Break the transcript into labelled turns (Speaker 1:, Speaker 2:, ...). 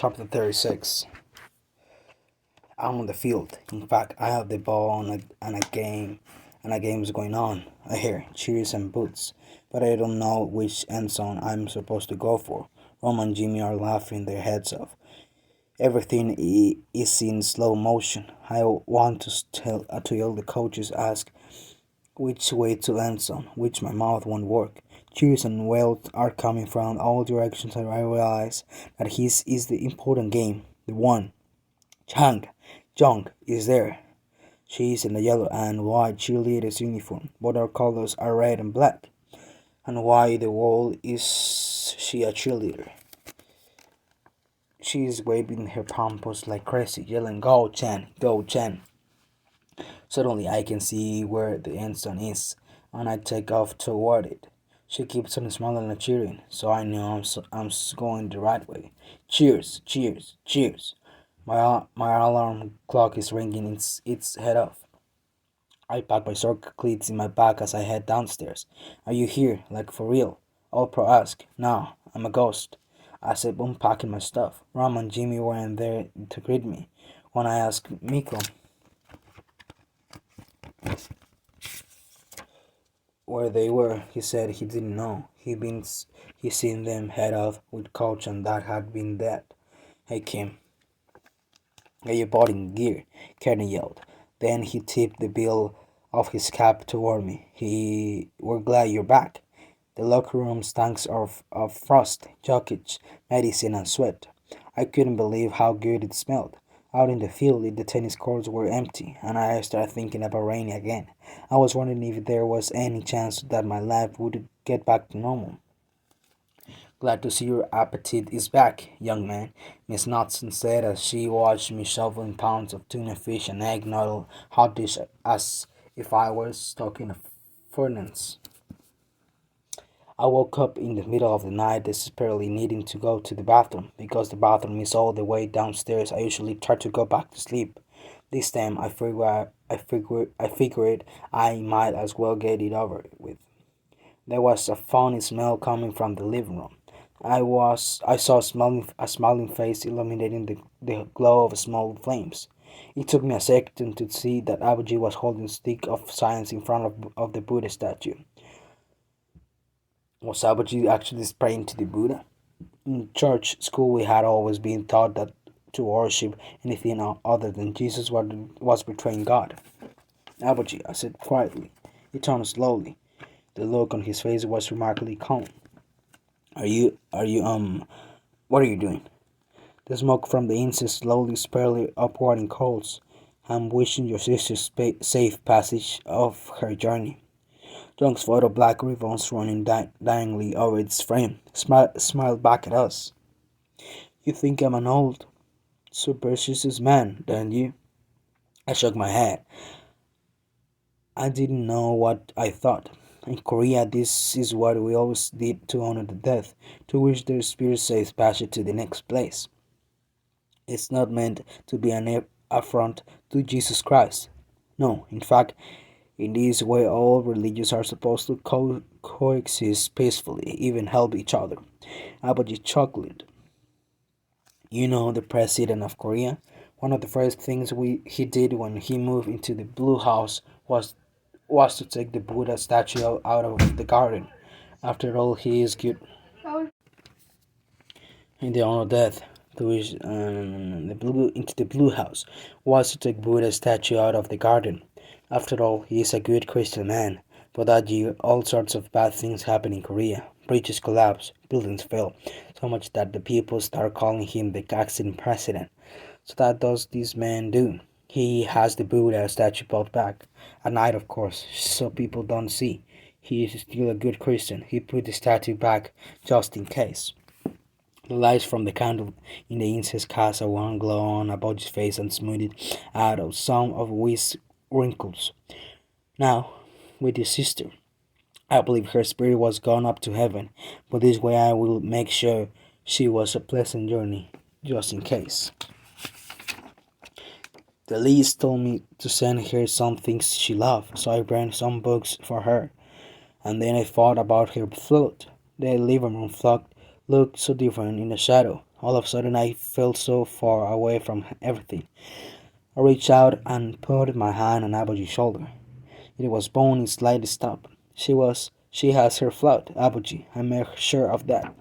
Speaker 1: Chapter 36. I'm on the field. In fact, I have the ball and a game is going on. I hear cheers and boots, but I don't know which end zone I'm supposed to go for. Rom and Jimmy are laughing their heads off. Everything is in slow motion. I want to yell the coaches ask which way to end zone, which my mouth won't work. Cheers and wails are coming from all directions, and I realize that his is the important game, the one. Jung is there. She is in the yellow and white cheerleader's uniform. Both our colors are red and black. And why the world is she a cheerleader? She is waving her pompous like crazy, yelling, "Go, Chen! Go, Chen!" Suddenly I can see where the end zone is, and I take off toward it. She keeps on smiling and cheering, so I know I'm going the right way. Cheers, cheers, cheers. My alarm clock is ringing its head off. I pack my soccer cleats in my bag as I head downstairs. Are you here? Like for real? All Pro ask. No, I'm a ghost. I said unpacking my stuff. Ram and Jimmy weren't there to greet me. When I asked Miko where they were, he said he didn't know. He seen them head off with Coach and that had been that. Hey Kim, get your body in gear, Kenny yelled. Then he tipped the bill of his cap toward me. We're glad you're back. The locker room stinks of frost, jockey, medicine, and sweat. I couldn't believe how good it smelled. Out in the field, the tennis courts were empty, and I started thinking about rain again. I was wondering if there was any chance that my life would get back to normal. Glad to see your appetite is back, young man, Miss Knudsen said as she watched me shoveling pounds of tuna fish and egg noodle hot dish as if I was stuck in a furnace. I woke up in the middle of the night desperately needing to go to the bathroom. Because the bathroom is all the way downstairs, I usually try to go back to sleep. This time I figured I might as well get it over with. There was a funny smell coming from the living room. I saw a smiling face illuminating the glow of small flames. It took me a second to see that Abuji was holding a stick of science in front of the Buddha statue. Was Abuji actually praying to the Buddha? In church school, we had always been taught that to worship anything other than Jesus was betraying God. Abuji, I said quietly. He turned slowly. The look on his face was remarkably calm. What are you doing? The smoke from the incense slowly spiraled upward in coals. I'm wishing your sister safe passage of her journey. Jung's photo black ribbons running diangly over its frame smiled back at us. You think I'm an old, superstitious man, don't you? I shook my head. I didn't know what I thought. In Korea, this is what we always did to honor the dead, to wish their spirit safe passage to the next place. It's not meant to be an affront to Jesus Christ. No, in fact, in this way, all religions are supposed to coexist peacefully, even help each other. Abaji chuckled. You know the president of Korea? One of the first things he did when he moved into the Blue House was to take the Buddha statue out of the garden. After all, he is good in the honor of death. Into the Blue House was to take Buddha's statue out of the garden. After all, he is a good Christian man. But that year, all sorts of bad things happened in Korea. Bridges collapsed, buildings fell, so much that the people started calling him the accident president. So that does this man do? He has the Buddha statue brought back. At night, of course, so people don't see. He is still a good Christian. He put the statue back just in case. The lights from the candle in the incense cast a warm glow on Aboji's face and smoothed out of some of his wrinkles. Now, with your sister, I believe her spirit was gone up to heaven, but this way I will make sure she was a pleasant journey, just in case. The Lees told me to send her some things she loved, so I brought some books for her. And then I thought about her flute. The living room flock looked so different in the shadow. All of a sudden, I felt so far away from everything. I reached out and put my hand on Abogi's shoulder. It was bony, slightly stopped. She has her flout, Abogi. I made sure of that.